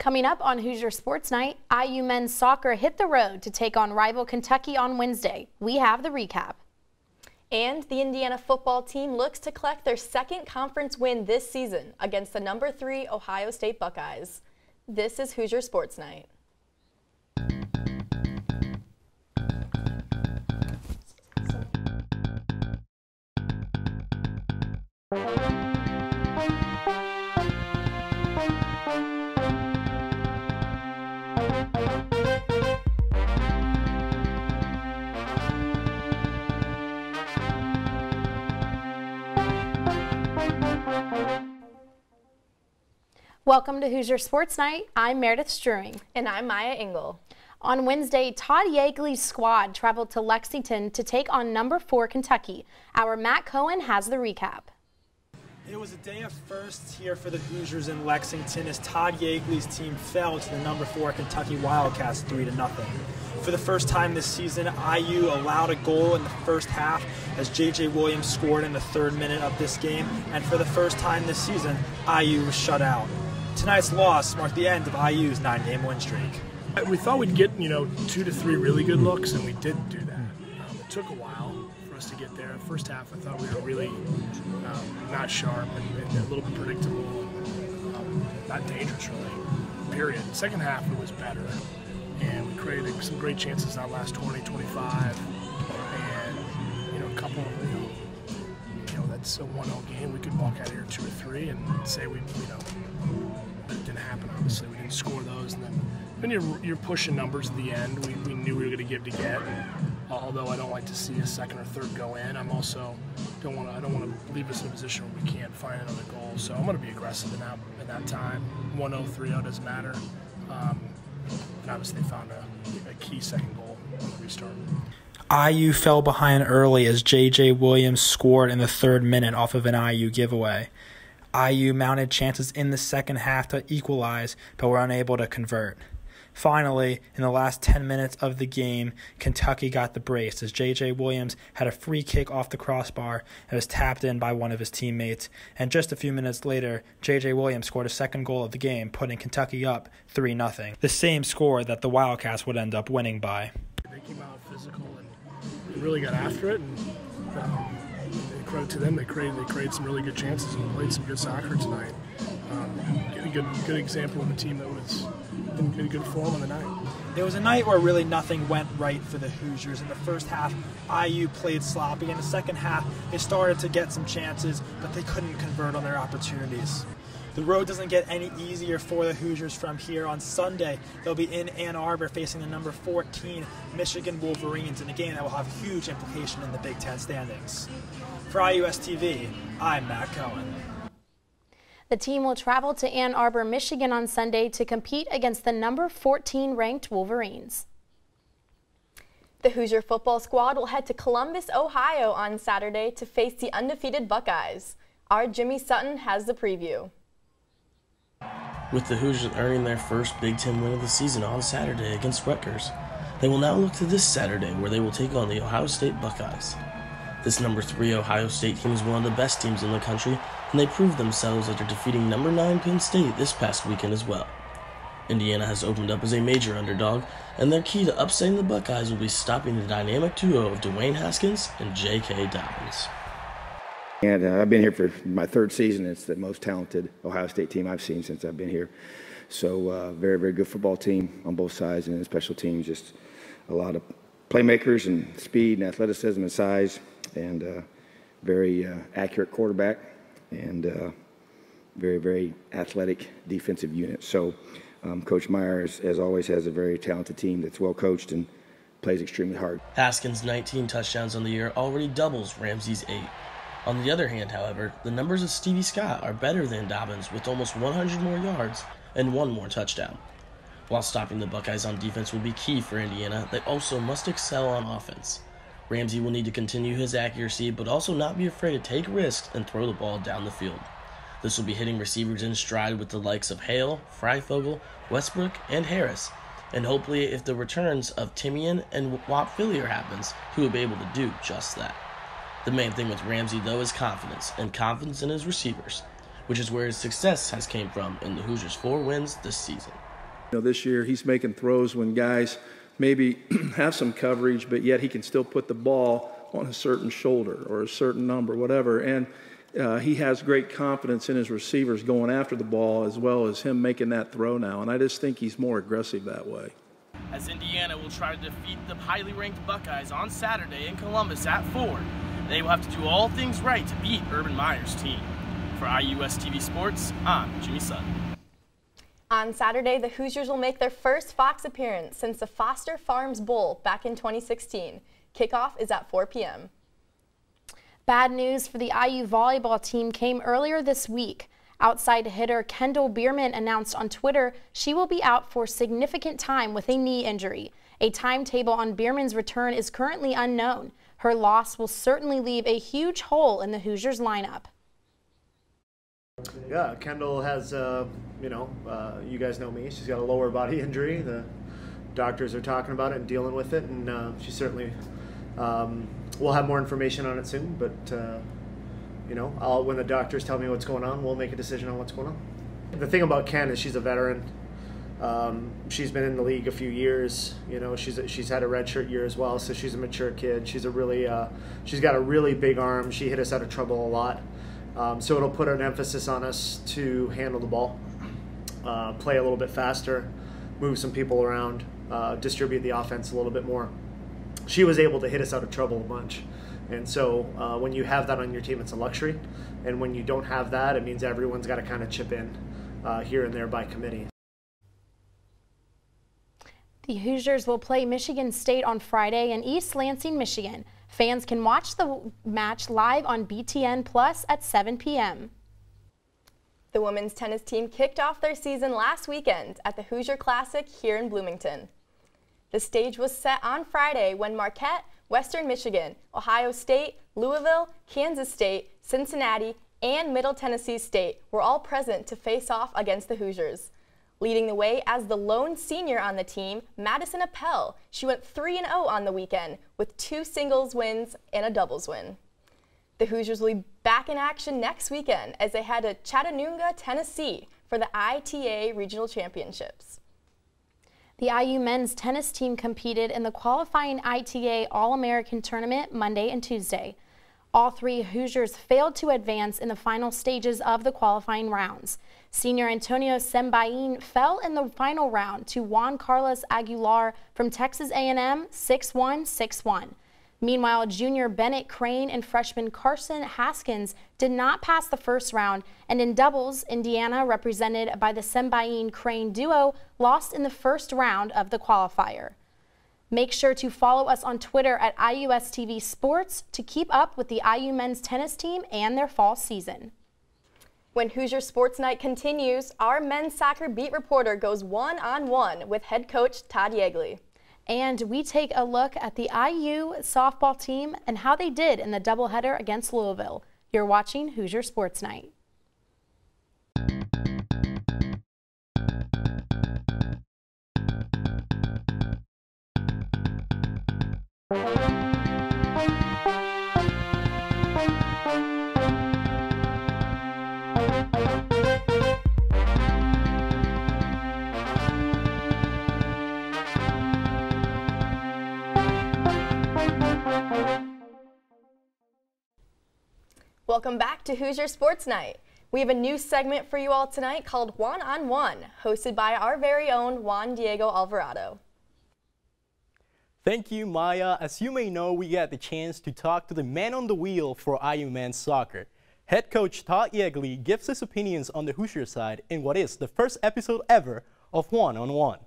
Coming up on Hoosier Sports Night, IU men's soccer hit the road to take on rival Kentucky on Wednesday. We have the recap. And the Indiana football team looks to collect their second conference win this season against the number 3 Ohio State Buckeyes. This is Hoosier Sports Night. Welcome to Hoosier Sports Night. I'm Meredith Struing. And I'm Maya Engel. On Wednesday, Todd Yeagley's squad traveled to Lexington to take on number 4 Kentucky. Our Matt Cohen has the recap. It was a day of firsts here for the Hoosiers in Lexington as Todd Yeagley's team fell to the number 4 Kentucky Wildcats 3-0. For the first time this season, IU allowed a goal in the first half as J.J. Williams scored in the 3rd minute of this game, and for the first time this season, IU was shut out. Tonight's loss marked the end of IU's 9-game win streak. We thought we'd get, 2 to 3 really good looks, and we didn't do that. It took a while for us to get there. The first half, I thought we were really not sharp and a little bit predictable, not dangerous really, period. The second half, it was better, and we created some great chances in our last 20, 25, and, a couple, that's a 1-0 game. We could walk out of here 2 or 3 and say we, it didn't happen, obviously. We didn't score those, and then when you're pushing numbers at the end, we knew we were going to give to get. Although I don't like to see a second or third go in, I'm also I don't want to leave us in a position where we can't find another goal. So I'm going to be aggressive in that time. 1-0, 3-0 doesn't matter. And obviously they found a key second goal on the restart. IU fell behind early as J.J. Williams scored in the 3rd minute off of an IU giveaway. IU mounted chances in the second half to equalize, but were unable to convert. Finally, in the last 10 minutes of the game, Kentucky got the brace as J.J. Williams had a free kick off the crossbar and was tapped in by one of his teammates. And just a few minutes later, J.J. Williams scored a second goal of the game, putting Kentucky up 3-0, the same score that the Wildcats would end up winning by. They came out physical and really got after it, and credit to them, they created some really good chances and played some good soccer tonight. A good example of a team that was in good form on the night. It was a night where really nothing went right for the Hoosiers. In the first half, IU played sloppy. In the second half, they started to get some chances, but they couldn't convert on their opportunities. The road doesn't get any easier for the Hoosiers from here. On Sunday, they'll be in Ann Arbor facing the number 14 Michigan Wolverines in a game that will have huge implication in the Big Ten standings. For IUS TV, I'm Matt Cohen. The team will travel to Ann Arbor, Michigan on Sunday to compete against the number 14 ranked Wolverines. The Hoosier football squad will head to Columbus, Ohio on Saturday to face the undefeated Buckeyes. Our Jimmy Sutton has the preview. With the Hoosiers earning their first Big Ten win of the season on Saturday against Rutgers, they will now look to this Saturday where they will take on the Ohio State Buckeyes. This number 3 Ohio State team is one of the best teams in the country, and they proved themselves after defeating number 9 Penn State this past weekend as well. Indiana has opened up as a major underdog, and their key to upsetting the Buckeyes will be stopping the dynamic duo of Dwayne Haskins and J.K. Dobbins. And I've been here for my 3rd season. It's the most talented Ohio State team I've seen since I've been here. So very, very good football team on both sides, and special teams, just a lot of playmakers and speed and athleticism and size, and very accurate quarterback, and very, very athletic defensive unit. So Coach Meyer, as always, has a very talented team that's well coached and plays extremely hard. Haskins' 19 touchdowns on the year already doubles Ramsey's 8. On the other hand, however, the numbers of Stevie Scott are better than Dobbins with almost 100 more yards and 1 more touchdown. While stopping the Buckeyes on defense will be key for Indiana, they also must excel on offense. Ramsey will need to continue his accuracy, but also not be afraid to take risks and throw the ball down the field. This will be hitting receivers in stride with the likes of Hale, Freifogel, Westbrook, and Harris, and hopefully if the returns of Timian and Whop Phillier happens, he will be able to do just that. The main thing with Ramsey, though, is confidence, and confidence in his receivers, which is where his success has came from in the Hoosiers' 4 wins this season. This year he's making throws when guys maybe have some coverage, but yet he can still put the ball on a certain shoulder or a certain number, whatever. And he has great confidence in his receivers going after the ball as well as him making that throw now. And I just think he's more aggressive that way. As Indiana will try to defeat the highly ranked Buckeyes on Saturday in Columbus at 4, they will have to do all things right to beat Urban Meyer's team. For IUS TV Sports, I'm Jimmy Sutton. On Saturday, the Hoosiers will make their first Fox appearance since the Foster Farms Bowl back in 2016. Kickoff is at 4 p.m. Bad news for the IU volleyball team came earlier this week. Outside hitter Kendall Bierman announced on Twitter she will be out for significant time with a knee injury. A timetable on Bierman's return is currently unknown. Her loss will certainly leave a huge hole in the Hoosiers lineup. Yeah, Kendall has, you guys know me. She's got a lower body injury. The doctors are talking about it and dealing with it, and she certainly we'll have more information on it soon. But when the doctors tell me what's going on, we'll make a decision on what's going on. The thing about Ken is she's a veteran. She's been in the league a few years. She's had a redshirt year as well, so she's a mature kid. She's she's got a really big arm. She hit us out of trouble a lot. So it'll put an emphasis on us to handle the ball, play a little bit faster, move some people around, distribute the offense a little bit more. She was able to hit us out of trouble a bunch. And so when you have that on your team, it's a luxury. And when you don't have that, it means everyone's got to kind of chip in here and there by committee. The Hoosiers will play Michigan State on Friday in East Lansing, Michigan. Fans can watch the match live on BTN Plus at 7 p.m. The women's tennis team kicked off their season last weekend at the Hoosier Classic here in Bloomington. The stage was set on Friday when Marquette, Western Michigan, Ohio State, Louisville, Kansas State, Cincinnati, and Middle Tennessee State were all present to face off against the Hoosiers. Leading the way as the lone senior on the team, Madison Appel. She went 3-0 on the weekend with 2 singles wins and a doubles win. The Hoosiers will be back in action next weekend as they head to Chattanooga, Tennessee for the ITA Regional Championships. The IU men's tennis team competed in the qualifying ITA All-American Tournament Monday and Tuesday. All 3 Hoosiers failed to advance in the final stages of the qualifying rounds. Senior Antonio Sembain fell in the final round to Juan Carlos Aguilar from Texas A&M 6-1, 6-1. Meanwhile, junior Bennett Crane and freshman Carson Haskins did not pass the first round, and in doubles, Indiana, represented by the Sembain-Crane duo, lost in the first round of the qualifier. Make sure to follow us on Twitter at IUSTV Sports to keep up with the IU men's tennis team and their fall season. When Hoosier Sports Night continues, our men's soccer beat reporter goes one-on-one with head coach Todd Yeagley. And we take a look at the IU softball team and how they did in the doubleheader against Louisville. You're watching Hoosier Sports Night. Welcome back to Hoosier Sports Night. We have a new segment for you all tonight called One-on-One, hosted by our very own Juan Diego Alvarado. Thank you, Maya. As you may know, we got the chance to talk to the man on the wheel for IU men's soccer. Head coach Todd Yeagley gives his opinions on the Hoosier side in what is the first episode ever of One-on-One.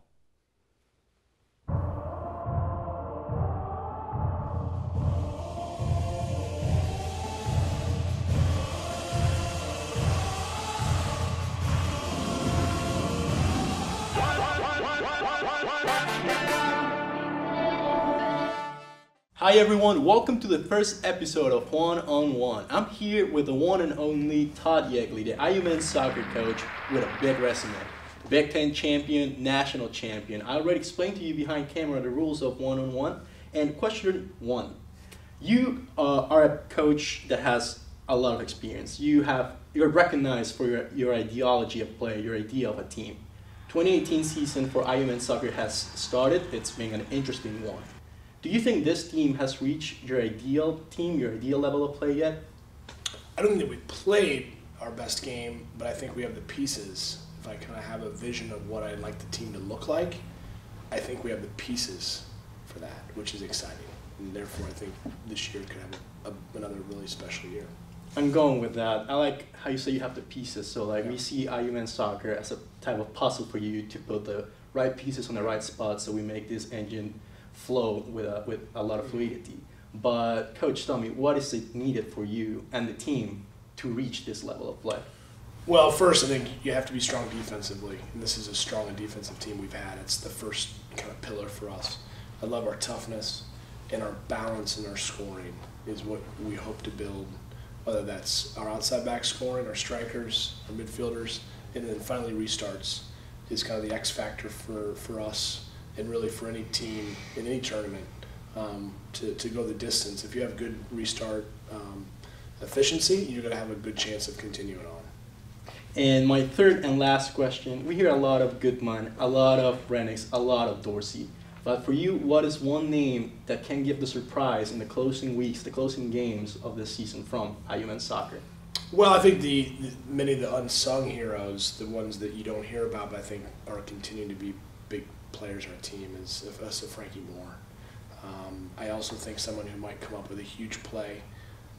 Hi everyone, welcome to the first episode of One-on-One. I'm here with the one and only Todd Yeagley, the IU men's soccer coach with a big resume. Big Ten champion, national champion. I already explained to you behind camera the rules of One-on-One. And question 1, you are a coach that has a lot of experience. You're recognized for your ideology of play, your idea of a team. 2018 season for IU men's soccer has started. It's been an interesting one. Do you think this team has reached your ideal team, your ideal level of play yet? I don't think that we played our best game, but I think we have the pieces. If I kind of have a vision of what I'd like the team to look like, I think we have the pieces for that, which is exciting. And therefore, I think this year could have another really special year. I'm going with that. I like how you say you have the pieces. So like we see IU men's soccer as a type of puzzle for you to put the right pieces on the right spots, so we make this engine flow with a lot of fluidity. But Coach, tell me, what is it needed for you and the team to reach this level of play? Well, first, I think you have to be strong defensively, and this is as strong a defensive team we've had. It's the first kind of pillar for us. I love our toughness and our balance and our scoring is what we hope to build, whether that's our outside back scoring, our strikers, our midfielders, and then finally restarts is kind of the X factor for us and really for any team in any tournament to go the distance. If you have good restart efficiency, you're going to have a good chance of continuing on. And my third and last question, we hear a lot of Goodman, a lot of Renix, a lot of Dorsey. But for you, what is one name that can give the surprise in the closing weeks, the closing games of this season from IU men's soccer? Well, I think many of the unsung heroes, the ones that you don't hear about, but I think are continuing to be big players on our team, is Frankie Moore. I also think someone who might come up with a huge play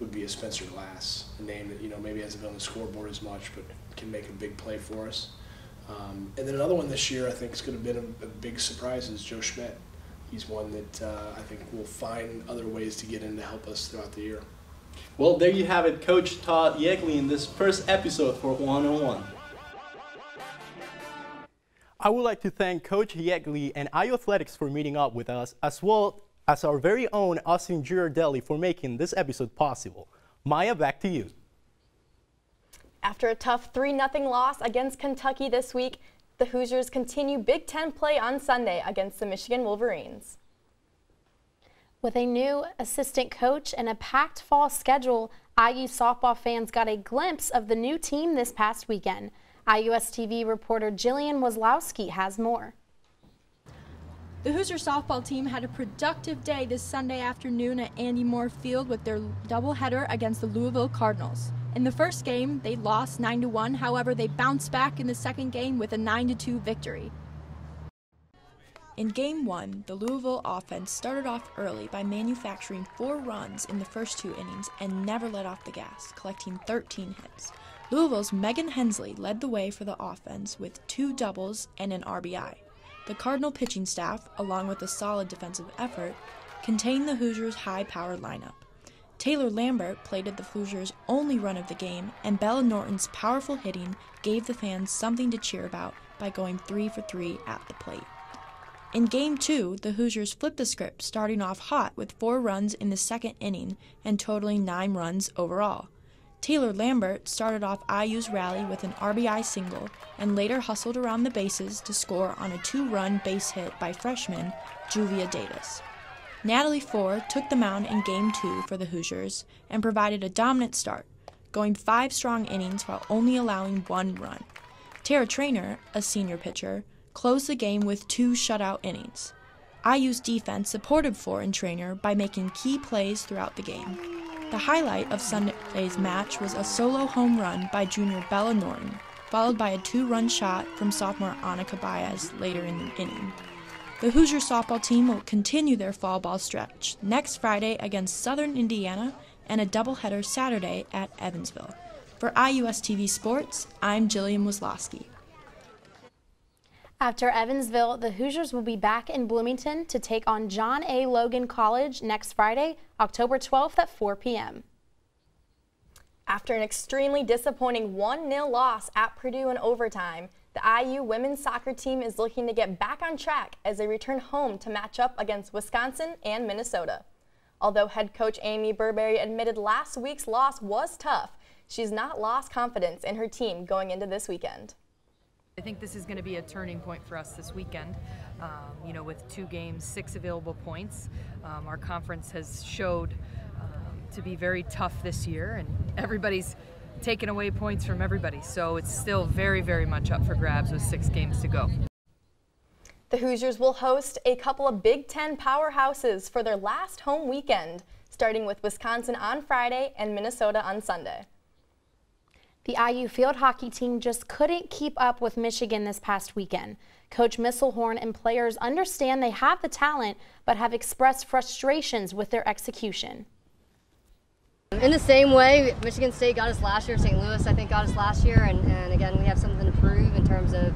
would be a Spencer Glass, a name that maybe hasn't been on the scoreboard as much, but can make a big play for us. And then another one this year I think is going to be a big surprise is Joe Schmidt. He's one that I think will find other ways to get in to help us throughout the year. Well, there you have it, Coach Todd Yegley in this first episode for One on One. I would like to thank Coach Yegley and IU Athletics for meeting up with us, as well as our very own Austin Girardelli for making this episode possible. Maya, back to you. After a tough 3-0 loss against Kentucky this week, the Hoosiers continue Big Ten play on Sunday against the Michigan Wolverines. With a new assistant coach and a packed fall schedule, IU softball fans got a glimpse of the new team this past weekend. IUS TV reporter Jillian Wozlowski has more. The Hoosier softball team had a productive day this Sunday afternoon at Andy Moore Field with their doubleheader against the Louisville Cardinals. In the first game, they lost 9-1. However, they bounced back in the second game with a 9-2 victory. In Game 1, the Louisville offense started off early by manufacturing 4 runs in the first 2 innings and never let off the gas, collecting 13 hits. Louisville's Megan Hensley led the way for the offense with 2 doubles and an RBI. The Cardinal pitching staff, along with a solid defensive effort, contained the Hoosiers' high-powered lineup. Taylor Lambert played at the Hoosiers' only run of the game, and Bella Norton's powerful hitting gave the fans something to cheer about by going 3 for 3 at the plate. In Game 2, the Hoosiers flipped the script, starting off hot with 4 runs in the second inning and totaling 9 runs overall. Taylor Lambert started off IU's rally with an RBI single and later hustled around the bases to score on a 2-run base hit by freshman Juvia Davis. Natalie Ford took the mound in Game 2 for the Hoosiers and provided a dominant start, going 5 strong innings while only allowing 1 run. Tara Traynor, a senior pitcher, closed the game with 2 shutout innings. IU's defense supported Ford and Traynor by making key plays throughout the game. The highlight of Sunday's match was a solo home run by junior Bella Norton, followed by a 2-run shot from sophomore Annika Baez later in the inning. The Hoosier softball team will continue their fall ball stretch next Friday against Southern Indiana and a doubleheader Saturday at Evansville. For IUS TV Sports, I'm Jillian Wozlowski. After Evansville, the Hoosiers will be back in Bloomington to take on John A. Logan College next Friday, October 12th at 4 p.m. After an extremely disappointing 1-0 loss at Purdue in overtime, the IU women's soccer team is looking to get back on track as they return home to match up against Wisconsin and Minnesota. Although head coach Amy Burberry admitted last week's loss was tough, she's not lost confidence in her team going into this weekend. I think this is going to be a turning point for us this weekend. With 2 games, 6 available points, our conference has showed to be very tough this year, and everybody's taken away points from everybody. So it's still very, very much up for grabs with 6 games to go. The Hoosiers will host a couple of Big Ten powerhouses for their last home weekend, starting with Wisconsin on Friday and Minnesota on Sunday. The IU field hockey team just couldn't keep up with Michigan this past weekend. Coach Misselhorn and players understand they have the talent, but have expressed frustrations with their execution. In the same way, Michigan State got us last year, St. Louis I think got us last year, and again, we have something to prove in terms of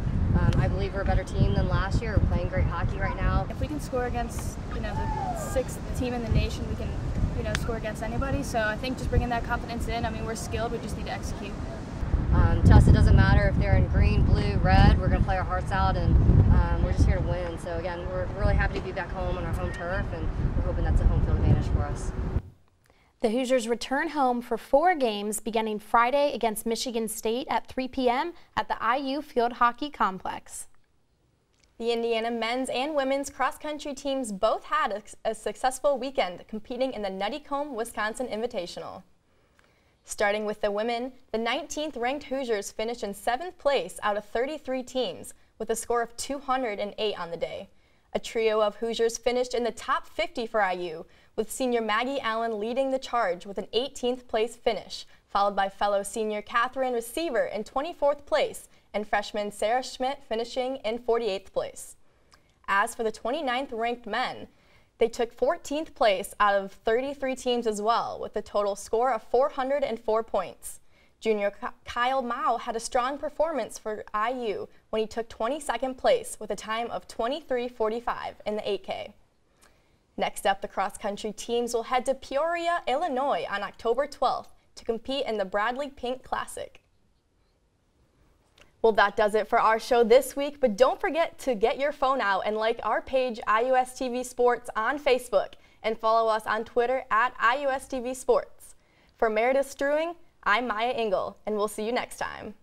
I believe we're a better team than last year. We're playing great hockey right now. If we can score against, the 6th team in the nation, we can, score against anybody. So I think just bringing that confidence in. I mean, we're skilled. We just need to execute. To us, it doesn't matter if they're in green, blue, red. We're going to play our hearts out, and we're just here to win. So again, we're really happy to be back home on our home turf, and we're hoping that's a home field advantage for us. The Hoosiers return home for 4 games beginning Friday against Michigan State at 3 p.m. at the IU Field Hockey Complex. The Indiana men's and women's cross-country teams both had a successful weekend competing in the Nuttycombe, Wisconsin Invitational. Starting with the women, the 19th ranked Hoosiers finished in 7th place out of 33 teams with a score of 208 on the day. A trio of Hoosiers finished in the top 50 for IU, with senior Maggie Allen leading the charge with an 18th place finish, followed by fellow senior Catherine Receiver in 24th place and freshman Sarah Schmidt finishing in 48th place. As for the 29th ranked men, they took 14th place out of 33 teams as well, with a total score of 404 points. Junior Kyle Mao had a strong performance for IU when he took 22nd place with a time of 23:45 in the 8K. Next up, the cross-country teams will head to Peoria, Illinois on October 12th to compete in the Bradley Pink Classic. Well, that does it for our show this week, but don't forget to get your phone out and like our page, IUSTV Sports, on Facebook, and follow us on Twitter at IUSTV Sports. For Meredith Strewing, I'm Maya Engel, and we'll see you next time.